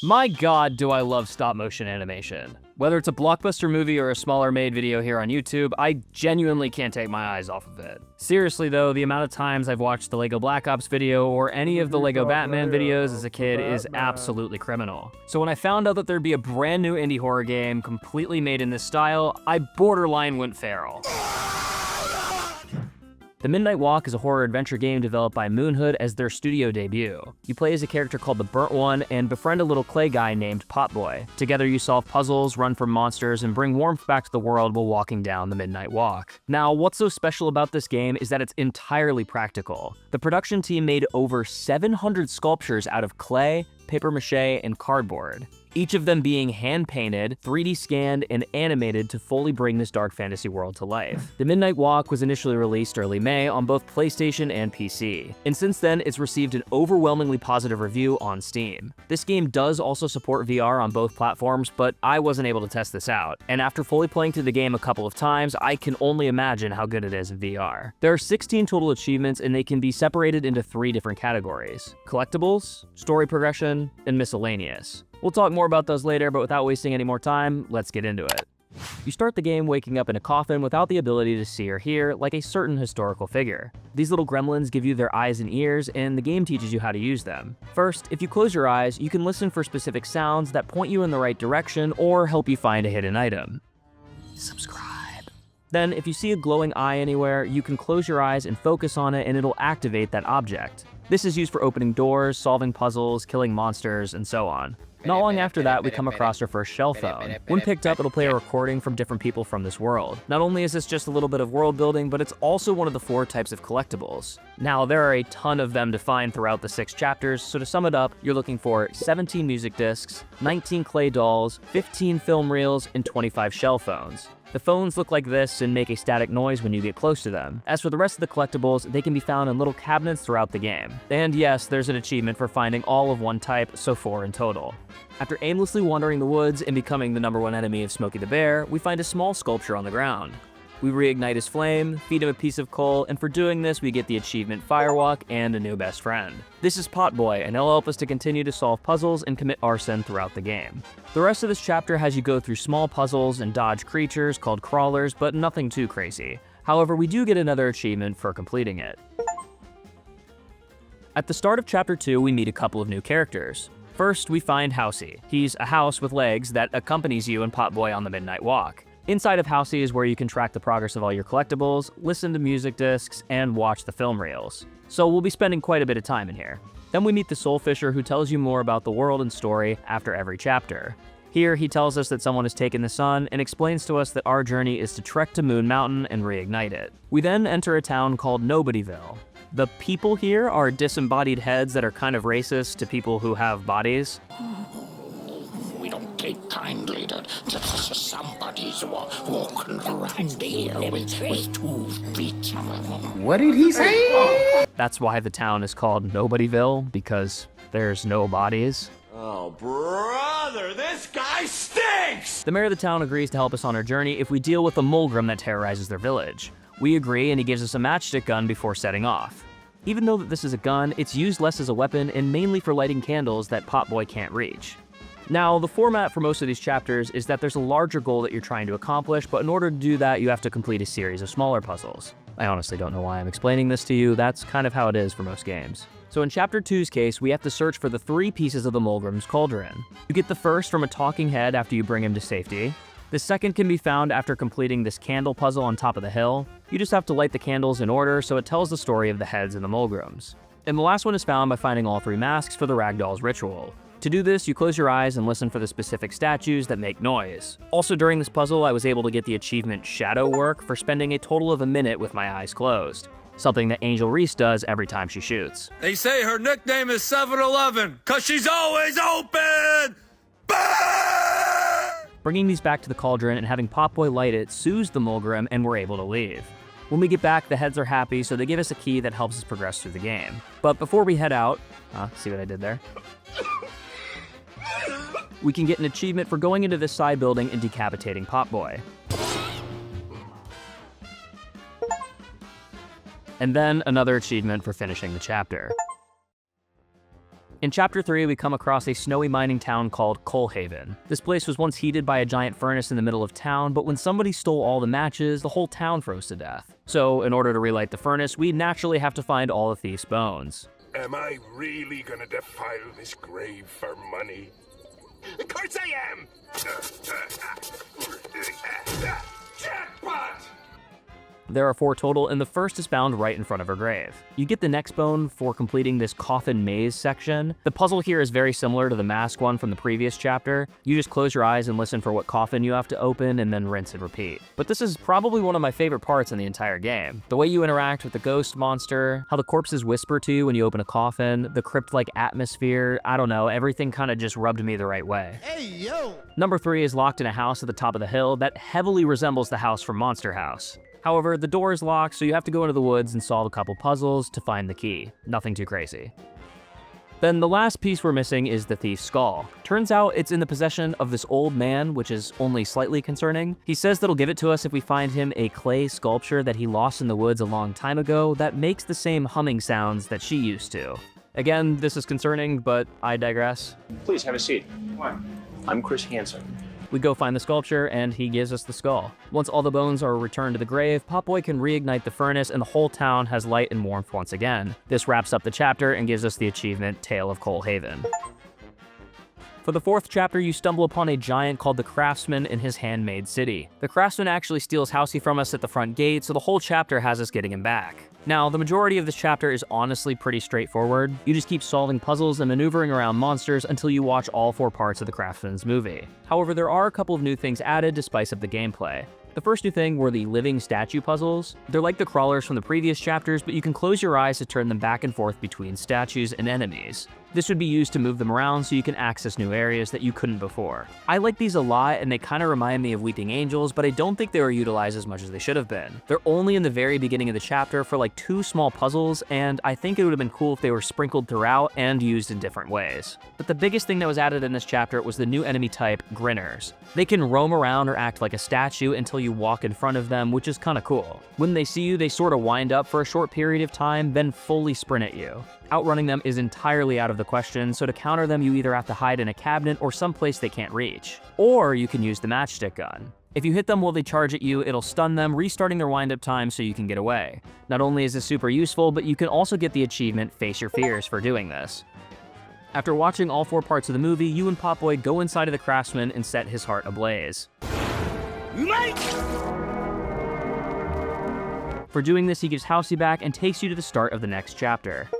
My god, do I love stop-motion animation. Whether it's a blockbuster movie or a smaller-made video here on YouTube, I genuinely can't take my eyes off of it. Seriously though, the amount of times I've watched the LEGO Black Ops video or any of the LEGO Batman videos as a kid is absolutely criminal. So when I found out that there'd be a brand new indie horror game completely made in this style, I borderline went feral. The Midnight Walk is a horror adventure game developed by Moonhood as their studio debut. You play as a character called the Burnt One and befriend a little clay guy named Potboy. Together you solve puzzles, run from monsters, and bring warmth back to the world while walking down the Midnight Walk. Now, what's so special about this game is that it's entirely practical. The production team made over 700 sculptures out of clay, paper mache, and cardboard, each of them being hand-painted, 3D scanned, and animated to fully bring this dark fantasy world to life. The Midnight Walk was initially released early May on both PlayStation and PC, and since then it's received an overwhelmingly positive review on Steam. This game does also support VR on both platforms, but I wasn't able to test this out, and after fully playing through the game a couple of times, I can only imagine how good it is in VR. There are 16 total achievements, and they can be separated into 3 different categories: collectibles, story progression, and miscellaneous. We'll talk more about those later, but without wasting any more time, let's get into it. You start the game waking up in a coffin without the ability to see or hear, like a certain historical figure. These little gremlins give you their eyes and ears, and the game teaches you how to use them. First, if you close your eyes, you can listen for specific sounds that point you in the right direction or help you find a hidden item. Subscribe. Then, if you see a glowing eye anywhere, you can close your eyes and focus on it and it'll activate that object. This is used for opening doors, solving puzzles, killing monsters, and so on. Not long after that, we come across our first shell phone. When picked up, it'll play a recording from different people from this world. Not only is this just a little bit of world building, but it's also one of the 4 types of collectibles. Now, there are a ton of them to find throughout the 6 chapters, so to sum it up, you're looking for 17 music discs, 19 clay dolls, 15 film reels, and 25 shell phones. The phones look like this and make a static noise when you get close to them. As for the rest of the collectibles, they can be found in little cabinets throughout the game. And yes, there's an achievement for finding all of one type, so 4 in total. After aimlessly wandering the woods and becoming the #1 enemy of Smokey the Bear, we find a small sculpture on the ground. We reignite his flame, feed him a piece of coal, and for doing this, we get the achievement Firewalk and a new best friend. This is Potboy, and he'll help us to continue to solve puzzles and commit arson throughout the game. The rest of this chapter has you go through small puzzles and dodge creatures called crawlers, but nothing too crazy. However, we do get another achievement for completing it. At the start of Chapter 2, we meet a couple of new characters. First, we find Housey. He's a house with legs that accompanies you and Potboy on the Midnight Walk. Inside of Housey is where you can track the progress of all your collectibles, listen to music discs, and watch the film reels. So we'll be spending quite a bit of time in here. Then we meet the Soul Fisher, who tells you more about the world and story after every chapter. Here, he tells us that someone has taken the sun and explains to us that our journey is to trek to Moon Mountain and reignite it. We then enter a town called Nobodyville. The people here are disembodied heads that are kind of racist to people who have bodies. We don't take kindly to somebody's walking around here with 2 feet. What did he say? That's why the town is called Nobodyville, because there's no bodies. Oh, brother, this guy stinks! The mayor of the town agrees to help us on our journey if we deal with the Mulgrim that terrorizes their village. We agree, and he gives us a matchstick gun before setting off. Even though that this is a gun, it's used less as a weapon and mainly for lighting candles that Potboy can't reach. Now, the format for most of these chapters is that there's a larger goal that you're trying to accomplish, but in order to do that, you have to complete a series of smaller puzzles. I honestly don't know why I'm explaining this to you, that's kind of how it is for most games. So in Chapter 2's case, we have to search for the 3 pieces of the Mulgrim's cauldron. You get the first from a talking head after you bring him to safety. The second can be found after completing this candle puzzle on top of the hill. You just have to light the candles in order, so it tells the story of the heads and the Mulgrims. And the last one is found by finding all 3 masks for the Ragdoll's ritual. To do this, you close your eyes and listen for the specific statues that make noise. Also during this puzzle, I was able to get the achievement Shadow Work for spending a total of a minute with my eyes closed, something that Angel Reese does every time she shoots. They say her nickname is 7-Eleven, 'cause she's always open! Bringing these back to the cauldron and having Potboy light it soothes the Mulgrim, and we're able to leave. When we get back, the heads are happy, so they give us a key that helps us progress through the game. But before we head out, see what I did there? We can get an achievement for going into this side building and decapitating Potboy. And then another achievement for finishing the chapter. In Chapter 3, we come across a snowy mining town called Coalhaven. This place was once heated by a giant furnace in the middle of town, but when somebody stole all the matches, the whole town froze to death. So, in order to relight the furnace, we naturally have to find all the thief's bones. Am I really gonna defile this grave for money? Of course I am! Jackpot! There are 4 total, and the first is found right in front of her grave. You get the next bone for completing this coffin maze section. The puzzle here is very similar to the mask one from the previous chapter. You just close your eyes and listen for what coffin you have to open, and then rinse and repeat. But this is probably one of my favorite parts in the entire game. The way you interact with the ghost monster, how the corpses whisper to you when you open a coffin, the crypt-like atmosphere, I don't know, everything kind of just rubbed me the right way. Hey, yo! Number 3 is locked in a house at the top of the hill that heavily resembles the house from Monster House. However, the door is locked, so you have to go into the woods and solve a couple puzzles to find the key. Nothing too crazy. Then the last piece we're missing is the thief's skull. Turns out it's in the possession of this old man, which is only slightly concerning. He says that he'll give it to us if we find him a clay sculpture that he lost in the woods a long time ago that makes the same humming sounds that she used to. Again, this is concerning, but I digress. Please have a seat. I'm Chris Hansen. We go find the sculpture, and he gives us the skull. Once all the bones are returned to the grave, Pop-Boy can reignite the furnace, and the whole town has light and warmth once again. This wraps up the chapter and gives us the achievement Tale of Coalhaven. For the 4th chapter, you stumble upon a giant called the Craftsman in his handmade city. The Craftsman actually steals Housey from us at the front gate, so the whole chapter has us getting him back. Now, the majority of this chapter is honestly pretty straightforward. You just keep solving puzzles and maneuvering around monsters until you watch all 4 parts of the Craftsman's movie. However, there are a couple of new things added to spice up the gameplay. The first new thing were the living statue puzzles. They're like the crawlers from the previous chapters, but you can close your eyes to turn them back and forth between statues and enemies. This would be used to move them around so you can access new areas that you couldn't before. I like these a lot, and they kind of remind me of Weeping Angels, but I don't think they were utilized as much as they should have been. They're only in the very beginning of the chapter for like 2 small puzzles, and I think it would have been cool if they were sprinkled throughout and used in different ways. But the biggest thing that was added in this chapter was the new enemy type, Grinners. They can roam around or act like a statue until you walk in front of them, which is kind of cool. When they see you, they sort of wind up for a short period of time, then fully sprint at you. Outrunning them is entirely out of the question, so to counter them you either have to hide in a cabinet or someplace they can't reach. Or you can use the matchstick gun. If you hit them while they charge at you, it'll stun them, restarting their wind-up time so you can get away. Not only is this super useful, but you can also get the achievement Face Your Fears for doing this. After watching all 4 parts of the movie, you and Pop-Boy go inside of the Craftsman and set his heart ablaze. For doing this, he gives Housey back and takes you to the start of the next chapter.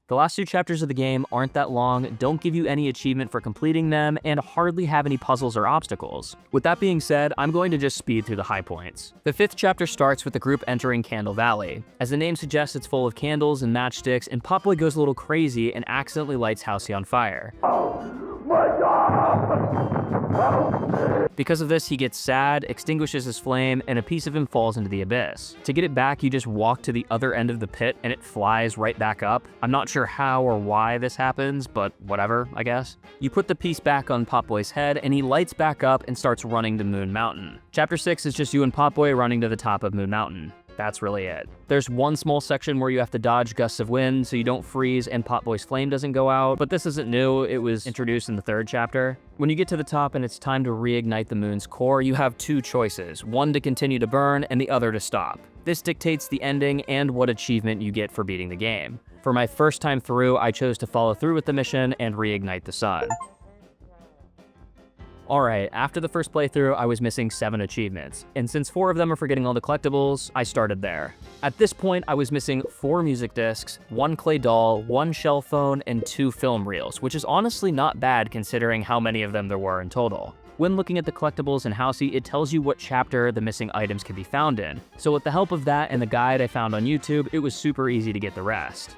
The last 2 chapters of the game aren't that long, don't give you any achievement for completing them, and hardly have any puzzles or obstacles. With that being said, I'm going to just speed through the high points. The 5th chapter starts with the group entering Candle Valley. As the name suggests, it's full of candles and matchsticks, and Pop-Boy goes a little crazy and accidentally lights Housey on fire. Because of this, he gets sad, extinguishes his flame, and a piece of him falls into the abyss. To get it back, you just walk to the other end of the pit and it flies right back up. I'm not sure how or why this happens, but whatever, I guess. You put the piece back on Pop-Boy's head and he lights back up and starts running to Moon Mountain. Chapter 6 is just you and Pop-Boy running to the top of Moon Mountain. That's really it. There's one small section where you have to dodge gusts of wind so you don't freeze and Pop-Boy's flame doesn't go out, but this isn't new, it was introduced in the 3rd chapter. When you get to the top and it's time to reignite the moon's core, you have 2 choices, one to continue to burn and the other to stop. This dictates the ending and what achievement you get for beating the game. For my first time through, I chose to follow through with the mission and reignite the sun. Alright, after the first playthrough, I was missing 7 achievements, and since 4 of them are for getting all the collectibles, I started there. At this point, I was missing 4 music discs, 1 clay doll, 1 shell phone, and 2 film reels, which is honestly not bad considering how many of them there were in total. When looking at the collectibles in Housey, it tells you what chapter the missing items can be found in, so with the help of that and the guide I found on YouTube, it was super easy to get the rest.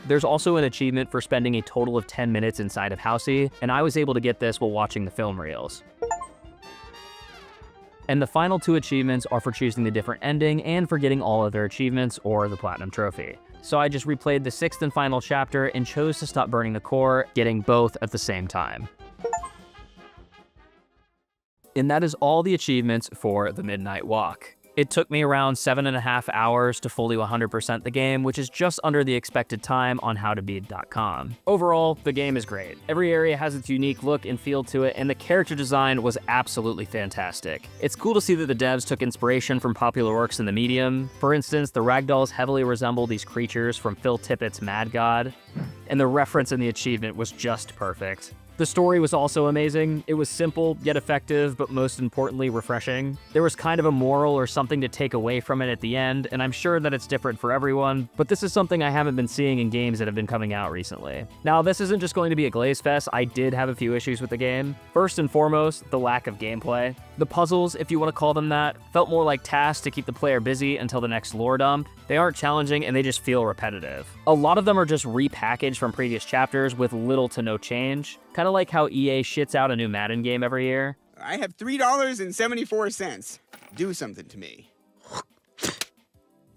There's also an achievement for spending a total of 10 minutes inside of Housey, and I was able to get this while watching the film reels. And the final 2 achievements are for choosing the different ending and for getting all other achievements or the Platinum Trophy. so I just replayed the 6th and final chapter and chose to stop burning the core, getting both at the same time. And that is all the achievements for the Midnight Walk. It took me around 7.5 hours to fully 100% the game, which is just under the expected time on howtobeat.com. Overall, the game is great. Every area has its unique look and feel to it, and the character design was absolutely fantastic. It's cool to see that the devs took inspiration from popular works in the medium. For instance, the ragdolls heavily resemble these creatures from Phil Tippett's Mad God, and the reference in the achievement was just perfect. The story was also amazing. It was simple, yet effective, but most importantly, refreshing. There was kind of a moral or something to take away from it at the end, and I'm sure that it's different for everyone, but this is something I haven't been seeing in games that have been coming out recently. Now, this isn't just going to be a glaze fest. I did have a few issues with the game. First and foremost, the lack of gameplay. The puzzles, if you want to call them that, felt more like tasks to keep the player busy until the next lore dump. They aren't challenging and they just feel repetitive. A lot of them are just repackaged from previous chapters with little to no change. Kind of like how EA shits out a new Madden game every year. I have $3.74. Do something to me.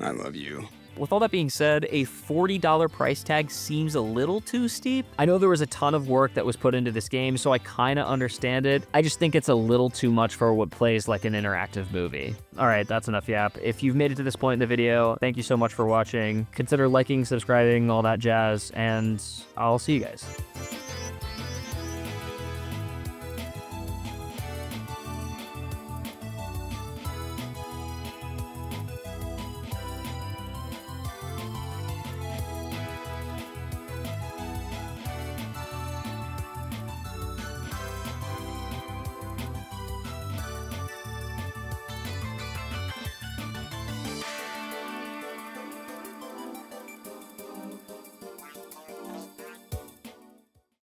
I love you. With all that being said, a $40 price tag seems a little too steep. I know there was a ton of work that was put into this game, so I kinda understand it. I just think it's a little too much for what plays like an interactive movie. All right, that's enough yap. If you've made it to this point in the video, thank you so much for watching. Consider liking, subscribing, all that jazz, and I'll see you guys.